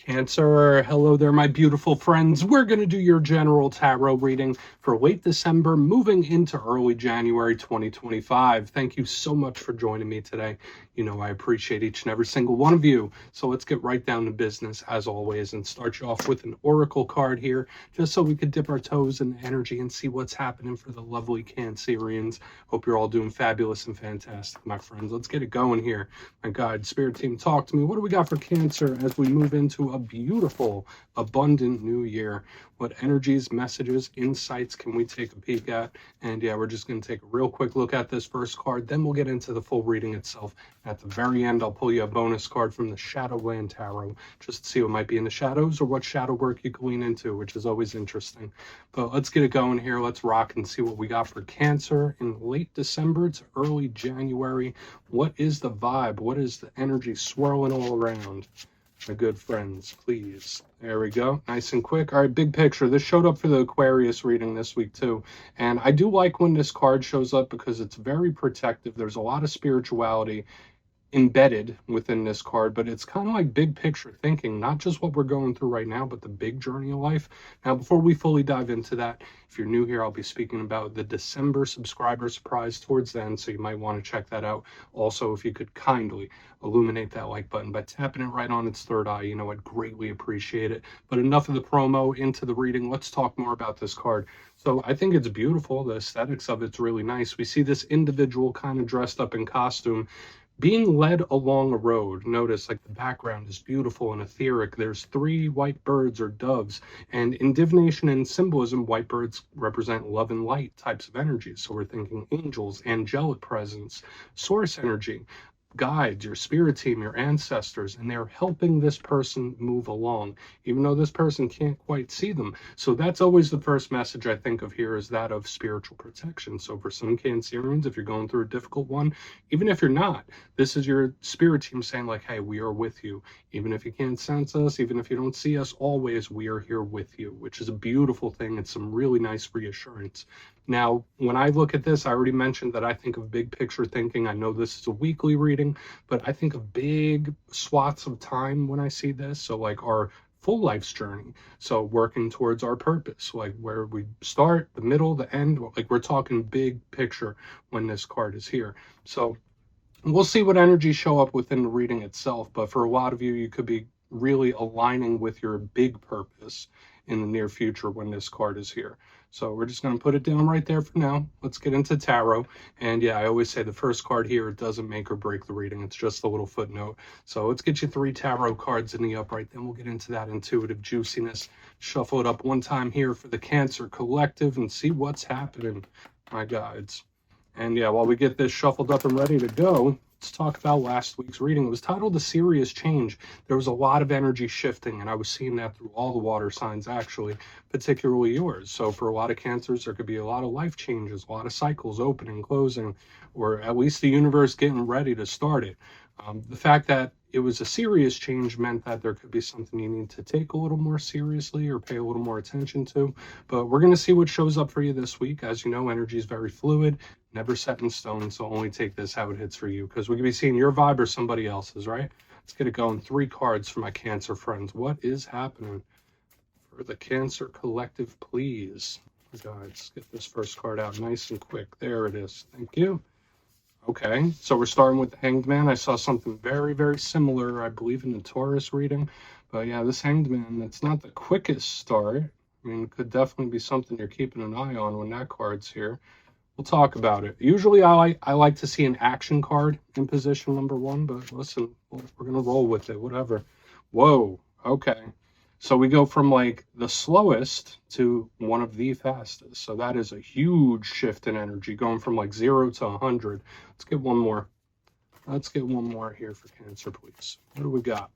Cancer, hello there, my beautiful friends. We're going to do your general tarot reading for late December, moving into early January 2025. Thank you so much for joining me today. You know, I appreciate each and every single one of you. So let's get right down to business, as always, and start you off with an oracle card here, just so we could dip our toes in the energy and see what's happening for the lovely Cancerians. Hope you're all doing fabulous and fantastic, my friends. Let's get it going here. My God, Spirit Team, talk to me. What do we got for Cancer as we move into a beautiful, abundant new year? What energies, messages, insights can we take a peek at? And yeah, we're just going to take a real quick look at this first card. Then we'll get into the full reading itself. At the very end, I'll pull you a bonus card from the Shadowland Tarot, just to see what might be in the shadows or what shadow work you can lean into, which is always interesting. But let's get it going here. Let's rock and see what we got for Cancer in late December to early January. What is the vibe? What is the energy swirling all around? My good friends, please. There we go. Nice and quick. All right, big picture. This showed up for the Aquarius reading this week too. And I do like when this card shows up because it's very protective. There's a lot of spirituality embedded within this card, but it's kind of like big picture thinking, not just what we're going through right now, but the big journey of life. Now, before we fully dive into that, if you're new here, I'll be speaking about the December subscriber surprise towards the end, so you might want to check that out. Also, if you could kindly illuminate that like button by tapping it right on its third eye, you know, I'd greatly appreciate it. But enough of the promo, into the reading. Let's talk more about this card. So I think it's beautiful. The aesthetics of it's really nice. We see this individual kind of dressed up in costume being led along a road. Notice like the background is beautiful and etheric. There's 3 white birds or doves, and in divination and symbolism, white birds represent love and light types of energies. So we're thinking angels, angelic presence, source energy, guides, your spirit team, your ancestors, and they're helping this person move along, even though this person can't quite see them. So that's always the first message I think of here, is that of spiritual protection. So for some Cancerians, if you're going through a difficult one, even if you're not, this is your spirit team saying like, hey, we are with you. Even if you can't sense us, even if you don't see us, always we are here with you, which is a beautiful thing. It's some really nice reassurance. Now, when I look at this, I already mentioned that I think of big picture thinking. I know this is a weekly reading, but I think of big swaths of time when I see this. So like our full life's journey. So working towards our purpose, like where we start, the middle, the end, like we're talking big picture when this card is here. So we'll see what energies show up within the reading itself. But for a lot of you, you could be really aligning with your big purpose in the near future when this card is here. So we're just going to put it down right there for now. Let's get into tarot. And yeah, I always say the first card here, it doesn't make or break the reading. It's just a little footnote. So let's get you 3 tarot cards in the upright. Then we'll get into that intuitive juiciness. Shuffle it up one time here for the Cancer Collective and see what's happening, my guides. And yeah, while we get this shuffled up and ready to go, let's talk about last week's reading. It was titled A Serious Change. There was a lot of energy shifting, and I was seeing that through all the water signs, actually, particularly yours. So for a lot of Cancers, there could be a lot of life changes, a lot of cycles opening, closing, or at least the universe getting ready to start it. The fact that it was a serious change meant that there could be something you need to take a little more seriously or pay a little more attention to. But we're going to see what shows up for you this week. As you know, energy is very fluid, never set in stone, so only take this how it hits for you, because we could be seeing your vibe or somebody else's, right? Let's get it going. 3 cards for my Cancer friends. What is happening for the Cancer Collective, please? Guys, get this first card out nice and quick. There it is. Thank you. Okay, so we're starting with the Hanged Man. I saw something very, very similar, I believe, in the Taurus reading. But yeah, this Hanged Man, it's not the quickest start. I mean, it could definitely be something you're keeping an eye on when that card's here. We'll talk about it. Usually I like to see an action card in position number 1, but listen, we're going to roll with it, whatever. Whoa, okay. So we go from like the slowest to one of the fastest. So that is a huge shift in energy, going from like 0 to 100. Let's get one more. Let's get one more here for Cancer, please. What do we got?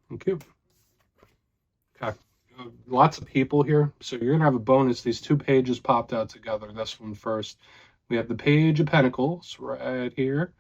Thank you. Okay. Lots of people here. So you're going to have a bonus. These 2 pages popped out together. This one first. We have the Page of Pentacles right here.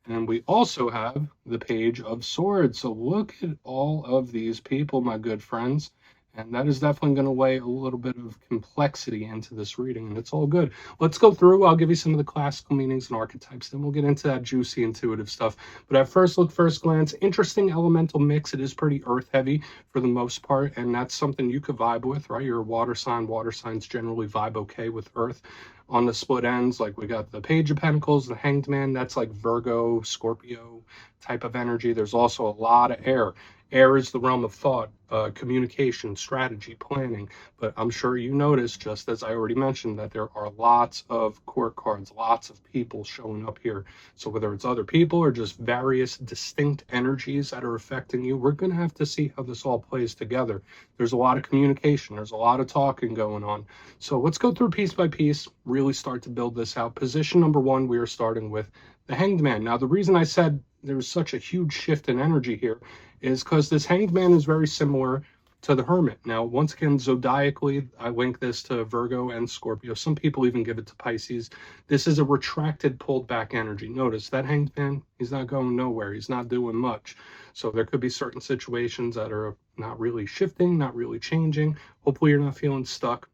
And we also have the Page of Swords. So look at all of these people, my good friends. And that is definitely going to weigh a little bit of complexity into this reading, and it's all good. Let's go through. I'll give you some of the classical meanings and archetypes, then we'll get into that juicy intuitive stuff. But at first look, first glance, interesting elemental mix. It is pretty earth heavy for the most part, and that's something you could vibe with, right? You're a water sign. Water signs generally vibe okay with earth. On the split ends, like we got the Page of Pentacles, the Hanged Man, that's like Virgo, Scorpio type of energy. There's also a lot of air. Air is the realm of thought, communication, strategy, planning. But I'm sure you noticed, just as I already mentioned, that there are lots of court cards, lots of people showing up here. So whether it's other people or just various distinct energies that are affecting you, we're going to have to see how this all plays together. There's a lot of communication. There's a lot of talking going on. So let's go through piece by piece, really start to build this out. Position number one, we are starting with the Hanged Man. Now, the reason I said there's such a huge shift in energy here is because this Hanged Man is very similar to the Hermit. Now, once again, zodiacally, I link this to Virgo and Scorpio. Some people even give it to Pisces. This is a retracted, pulled back energy. Notice that Hanged Man, he's not going nowhere. He's not doing much. So there could be certain situations that are not really shifting, not really changing. Hopefully you're not feeling stuck.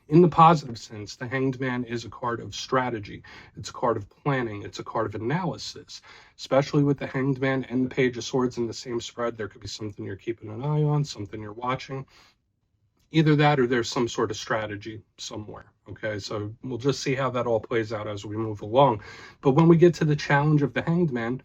In the positive sense, the Hanged Man is a card of strategy. It's a card of planning. It's a card of analysis. Especially with the Hanged Man and the Page of Swords in the same spread, there could be something you're keeping an eye on, something you're watching. Either that or there's some sort of strategy somewhere. Okay, so we'll just see how that all plays out as we move along. But when we get to the challenge of the Hanged Man,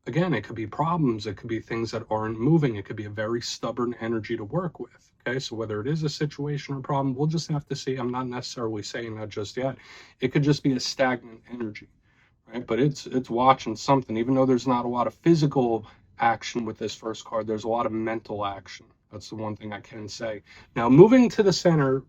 again, it could be problems. It could be things that aren't moving. It could be a very stubborn energy to work with. Okay, so whether it is a situation or problem, we'll just have to see. I'm not necessarily saying that just yet. It could just be a stagnant energy, right? But it's watching something. Even though there's not a lot of physical action with this first card, there's a lot of mental action. That's the one thing I can say. Now, moving to the center,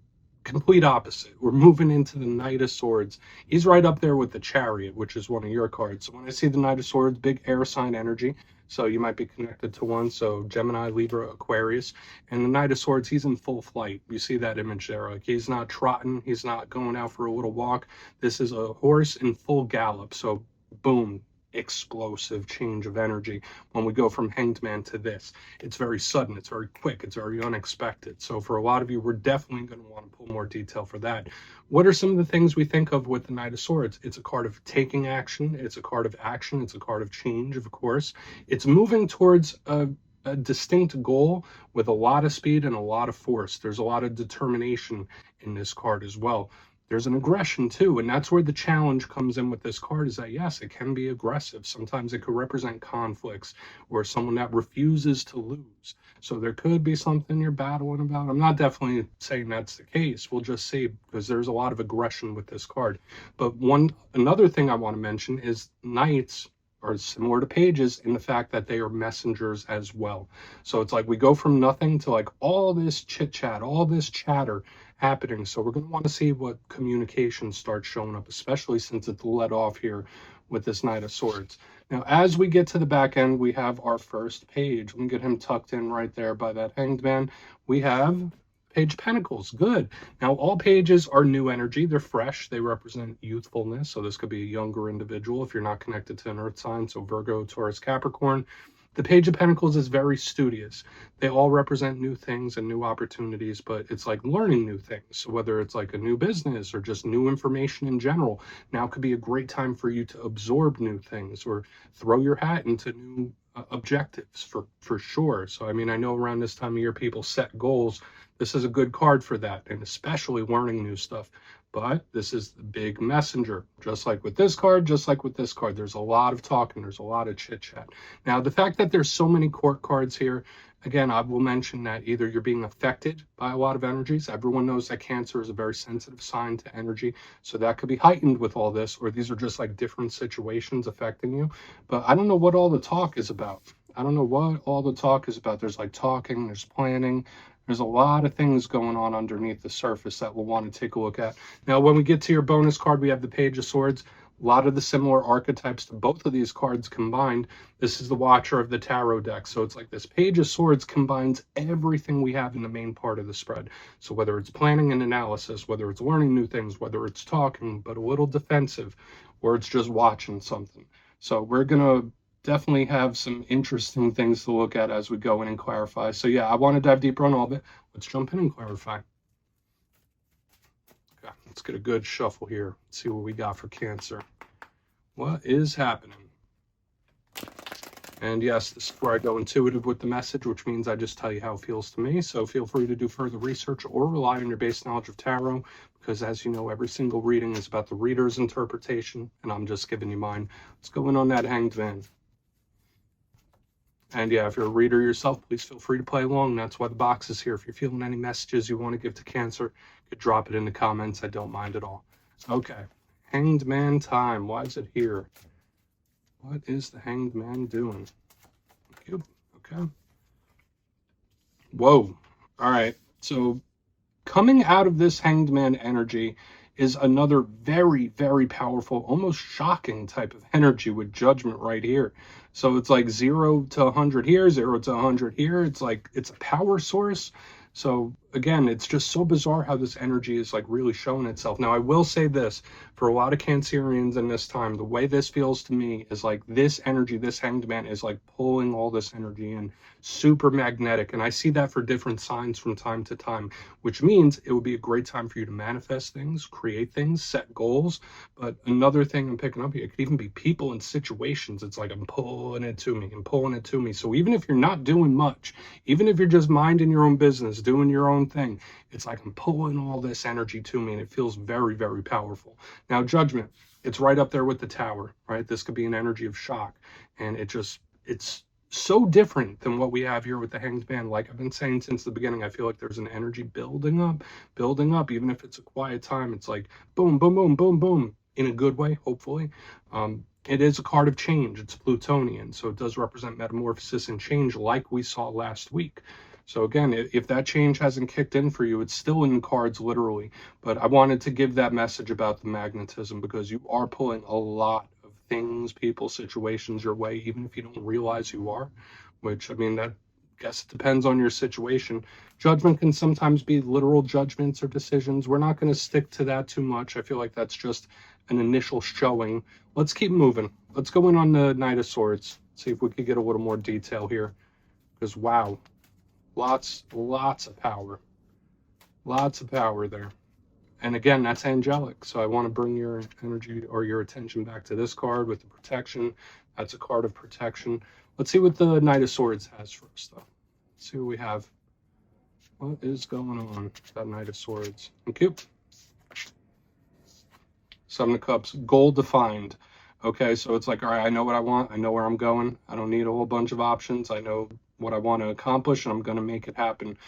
complete opposite. We're moving into the Knight of Swords. He's right up there with the Chariot, which is one of your cards. So when I see the Knight of Swords, big air sign energy. So you might be connected to one. So Gemini, Libra, Aquarius. And the Knight of Swords, he's in full flight. You see that image there. Like he's not trotting. He's not going out for a little walk. This is a horse in full gallop. So boom, explosive change of energy when we go from Hanged Man to this. It's very sudden, it's very quick, it's very unexpected. So for a lot of you, we're definitely going to want to pull more detail for that. What are some of the things we think of with the Knight of Swords? It's a card of taking action, it's a card of action, it's a card of change, of course. It's moving towards a distinct goal with a lot of speed and a lot of force. There's a lot of determination in this card as well. There's an aggression too, and that's where the challenge comes in with this card, is that yes, it can be aggressive. Sometimes it could represent conflicts or someone that refuses to lose. So there could be something you're battling about. I'm not definitely saying that's the case. We'll just see, because there's a lot of aggression with this card. But another thing I want to mention is knights are similar to pages in the fact that they are messengers as well. So it's like we go from nothing to like all this chit chat, all this chatter happening. So we're going to want to see what communication starts showing up, especially since it's led off here with this Knight of Swords. Now, as we get to the back end, we have our first page. We can get him tucked in right there by that Hanged Man. We have Page of Pentacles. Good. Now, all pages are new energy. They're fresh. They represent youthfulness. So this could be a younger individual if you're not connected to an earth sign. So Virgo, Taurus, Capricorn. The Page of Pentacles is very studious. They all represent new things and new opportunities, but it's like learning new things. So whether it's like a new business or just new information in general, now could be a great time for you to absorb new things or throw your hat into new objectives for sure. So, I mean, I know around this time of year, people set goals. This is a good card for that, and especially learning new stuff. But this is the big messenger, just like with this card, just like with this card. There's a lot of talking, there's a lot of chit chat. Now, the fact that there's so many court cards here, again, I will mention that either you're being affected by a lot of energies. Everyone knows that Cancer is a very sensitive sign to energy, so that could be heightened with all this, or these are just like different situations affecting you. But I don't know what all the talk is about. I don't know what all the talk is about. There's like talking, there's planning. There's a lot of things going on underneath the surface that we'll want to take a look at. Now, when we get to your bonus card, we have the Page of Swords. A lot of the similar archetypes to both of these cards combined. This is the Watcher of the Tarot deck. So it's like this Page of Swords combines everything we have in the main part of the spread. So whether it's planning and analysis, whether it's learning new things, whether it's talking, but a little defensive, or it's just watching something. So we're going to definitely have some interesting things to look at as we go in and clarify. So yeah, I want to dive deeper on all of it. Let's jump in and clarify. Okay, let's get a good shuffle here. Let's see what we got for Cancer. What is happening? And yes, this is where I go intuitive with the message, which means I just tell you how it feels to me. So feel free to do further research or rely on your base knowledge of tarot, because as you know, every single reading is about the reader's interpretation, and I'm just giving you mine. Let's go in on that Hanged Man. And yeah, if you're a reader yourself, please feel free to play along. That's why the box is here. If you're feeling any messages you want to give to Cancer, you could drop it in the comments. I don't mind at all. Okay, Hanged Man time. Why is it here? What is the Hanged Man doing? Okay. Whoa. All right. So coming out of this Hanged Man energy is another very, very powerful, almost shocking type of energy with Judgment right here. So it's like 0 to 100 here, 0 to 100 here. It's like it's a power source. So again, it's just so bizarre how this energy is like really showing itself. Now, I will say this, for a lot of Cancerians in this time, the way this feels to me is like this energy, this Hanged Man is like pulling all this energy in, super magnetic. And I see that for different signs from time to time, which means it would be a great time for you to manifest things, create things, set goals. But another thing I'm picking up here, it could even be people and situations. It's like I'm pulling it to me and pulling it to me. So even if you're not doing much, even if you're just minding your own business, doing your own thing, it's like I'm pulling all this energy to me, and it feels very, very powerful. Now, Judgment, it's right up there with the Tower, right? This could be an energy of shock, and it's so different than what we have here with the Hanged Man. Like I've been saying since the beginning, I feel like there's an energy building up, even if it's a quiet time. It's like boom, boom, boom, boom, boom, in a good way, hopefully. It is a card of change. It's Plutonian, so it does represent metamorphosis and change like we saw last week. So again, if that change hasn't kicked in for you, it's still in the cards literally. But I wanted to give that message about the magnetism, because you are pulling a lot of things, people, situations your way, even if you don't realize you are, which, I mean, that, I guess it depends on your situation. Judgment can sometimes be literal judgments or decisions. We're not going to stick to that too much. I feel like that's just an initial showing. Let's keep moving. Let's go in on the Knight of Swords. See if we could get a little more detail here, because wow. Lots of power. Lots of power there. And again, that's angelic. So I want to bring your energy or your attention back to this card with the protection. That's a card of protection. Let's see what the Knight of Swords has for us, though. Let's see what we have. What is going on with that Knight of Swords? Thank you. Seven of Cups, goal defined. Okay, so it's like, all right, I know what I want. I know where I'm going. I don't need a whole bunch of options. I know what I want to accomplish, and I'm going to make it happen.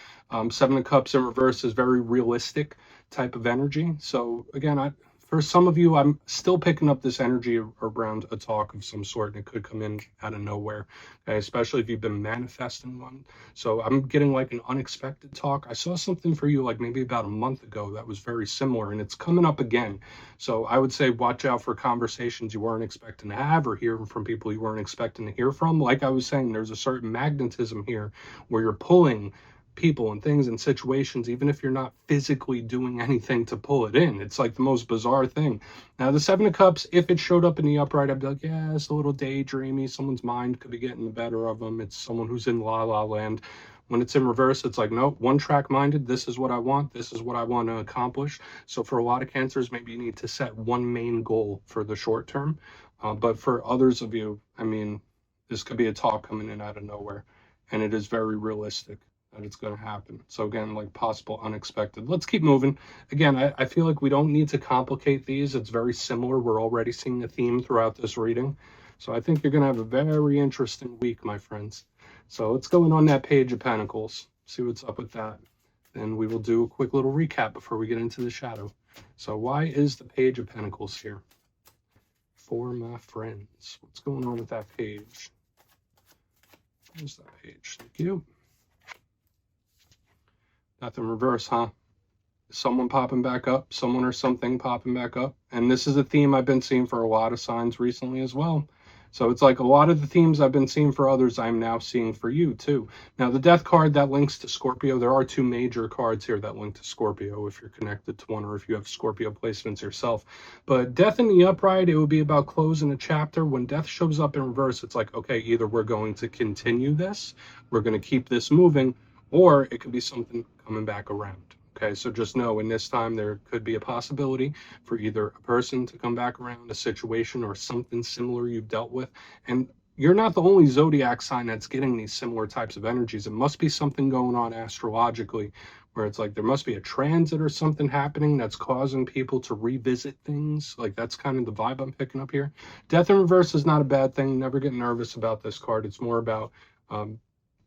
Seven of Cups in reverse is very realistic type of energy. So again, for some of you, I'm still picking up this energy around a talk of some sort, and it could come in out of nowhere, okay? Especially if you've been manifesting one. So I'm getting like an unexpected talk. I saw something for you like maybe about a month ago that was very similar, and it's coming up again. So I would say watch out for conversations you weren't expecting to have, or hearing from people you weren't expecting to hear from. Like I was saying, there's a certain magnetism here where you're pulling people and things and situations, even if you're not physically doing anything to pull it in. It's like the most bizarre thing. Now, the Seven of Cups, if it showed up in the upright, I'd be like, yeah, it's a little daydreamy. Someone's mind could be getting the better of them. It's someone who's in la la land. When it's in reverse, it's like, nope, one track minded. This is what I want. This is what I want to accomplish. So for a lot of Cancers, maybe you need to set one main goal for the short term. But for others of you, I mean, this could be a talk coming in out of nowhere, and it is very realistic that it's going to happen. So again, like possible unexpected. Let's keep moving. Again, I feel like we don't need to complicate these. It's very similar. We're already seeing a theme throughout this reading. So I think you're going to have a very interesting week, my friends. So let's go in on that Page of Pentacles, see what's up with that. Then we will do a quick little recap before we get into the shadow. So why is the Page of Pentacles here? For my friends. What's going on with that page? Where's that page? Thank you. Death in reverse, huh? Someone popping back up, someone or something popping back up. And this is a theme I've been seeing for a lot of signs recently as well. So it's like a lot of the themes I've been seeing for others, I'm now seeing for you too. Now, the Death card, that links to Scorpio. There are two major cards here that link to Scorpio if you're connected to one, or if you have Scorpio placements yourself. But Death in the upright, it would be about closing a chapter. When Death shows up in reverse, it's like, okay, either we're going to continue this, we're going to keep this moving, or it could be something coming back around. Okay, so just know in this time there could be a possibility for either a person to come back around, a situation or something similar you've dealt with. And you're not the only zodiac sign that's getting these similar types of energies. It must be something going on astrologically where it's like there must be a transit or something happening that's causing people to revisit things. Like that's kind of the vibe I'm picking up here. Death in reverse is not a bad thing. Never get nervous about this card. It's more about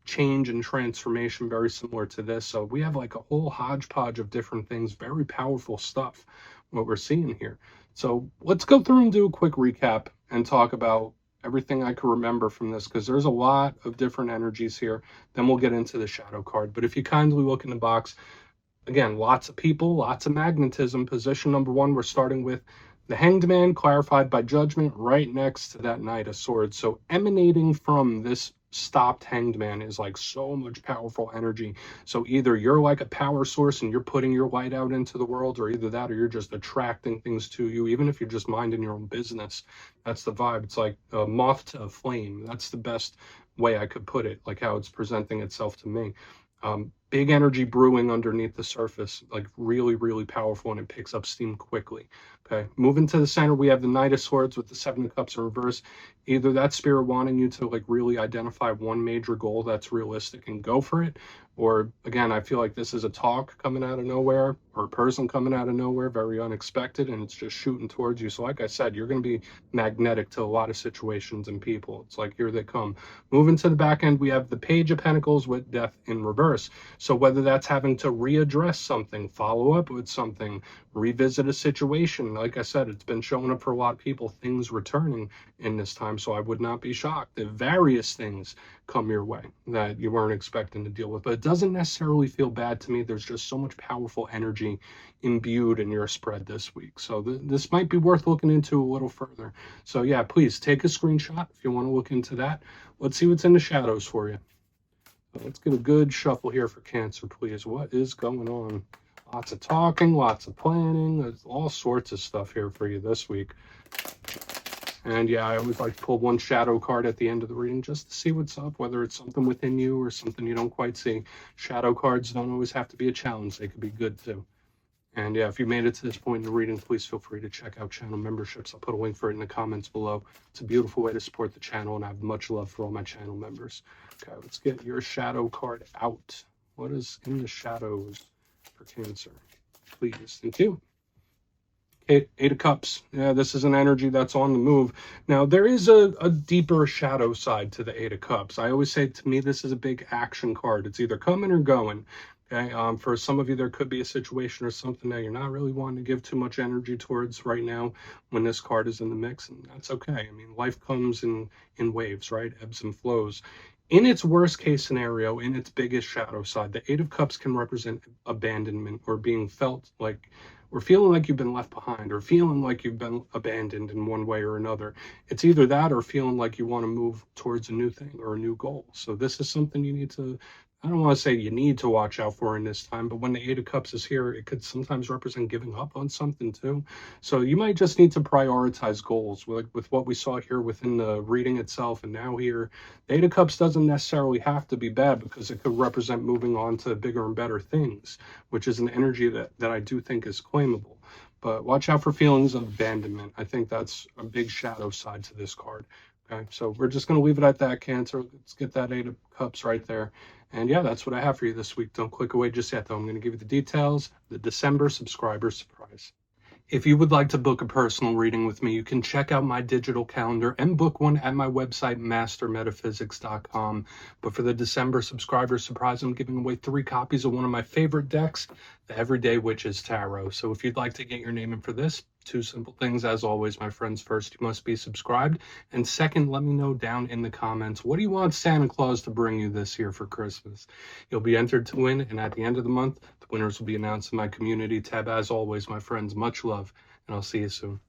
change and transformation, very similar to this. So we have like a whole hodgepodge of different things, very powerful stuff, what we're seeing here. So let's go through and do a quick recap and talk about everything I can remember from this, because there's a lot of different energies here. Then we'll get into the shadow card. But if you kindly look in the box, again, lots of people, lots of magnetism. Position number 1, we're starting with the Hanged Man, clarified by judgment, right next to that Knight of Swords. So emanating from this stopped Hanged Man is like so much powerful energy. So either you're like a power source and you're putting your light out into the world, or either that or you're just attracting things to you, even if you're just minding your own business. That's the vibe. It's like a moth to a flame. That's the best way I could put it, like how it's presenting itself to me. Big energy brewing underneath the surface, like really, really powerful, and it picks up steam quickly. Okay, moving to the center, we have the Knight of Swords with the Seven of Cups in reverse. Either that spirit wanting you to like really identify one major goal that's realistic and go for it, or again, I feel like this is a talk coming out of nowhere, or a person coming out of nowhere, very unexpected, and it's just shooting towards you. So like I said, you're going to be magnetic to a lot of situations and people. It's like here they come. Moving to the back end, we have the Page of Pentacles with Death in reverse. So whether that's having to readdress something, follow up with something, revisit a situation, like I said, it's been showing up for a lot of people, things returning in this time. So I would not be shocked if various things come your way that you weren't expecting to deal with. But it doesn't necessarily feel bad to me. There's just so much powerful energy imbued in your spread this week. So this might be worth looking into a little further. So yeah, please take a screenshot if you want to look into that. Let's see what's in the shadows for you. Let's get a good shuffle here for Cancer, please. What is going on? Lots of talking, lots of planning. There's all sorts of stuff here for you this week. And yeah, I always like to pull one shadow card at the end of the reading just to see what's up, whether it's something within you or something you don't quite see. Shadow cards don't always have to be a challenge. They could be good too. And yeah, if you made it to this point in the reading, please feel free to check out channel memberships. I'll put a link for it in the comments below. It's a beautiful way to support the channel, and I have much love for all my channel members. Okay, let's get your shadow card out. What is in the shadows for Cancer? Please, thank you. Eight of Cups. Yeah, this is an energy that's on the move. Now, there is a deeper shadow side to the Eight of Cups. I always say, to me, this is a big action card. It's either coming or going. Okay, for some of you, there could be a situation or something that you're not really wanting to give too much energy towards right now when this card is in the mix, and that's okay. I mean, life comes in waves, right? Ebbs and flows. In its worst case scenario, in its biggest shadow side, the Eight of Cups can represent abandonment, or being felt like, or feeling like you've been left behind, or feeling like you've been abandoned in one way or another. It's either that or feeling like you want to move towards a new thing or a new goal. So this is something you need to, I don't want to say you need to watch out for in this time, but when the Eight of Cups is here, it could sometimes represent giving up on something too. So you might just need to prioritize goals, with what we saw here within the reading itself. And now here, the Eight of Cups doesn't necessarily have to be bad, because it could represent moving on to bigger and better things, which is an energy that I do think is claimable. But watch out for feelings of abandonment. I think that's a big shadow side to this card. Okay, so we're just going to leave it at that, Cancer. Let's get that Eight of Cups right there. And yeah, that's what I have for you this week. Don't click away just yet, though. I'm going to give you the details, the December subscriber surprise. If you would like to book a personal reading with me, you can check out my digital calendar and book one at my website, mastermetaphysics.com. But for the December subscriber surprise, I'm giving away 3 copies of one of my favorite decks, the Everyday Witches Tarot. So if you'd like to get your name in for this, 2 simple things as always, my friends. First, you must be subscribed. And second, let me know down in the comments, what do you want Santa Claus to bring you this year for Christmas? You'll be entered to win, and at the end of the month, the winners will be announced in my community tab. As always, my friends, much love, and I'll see you soon.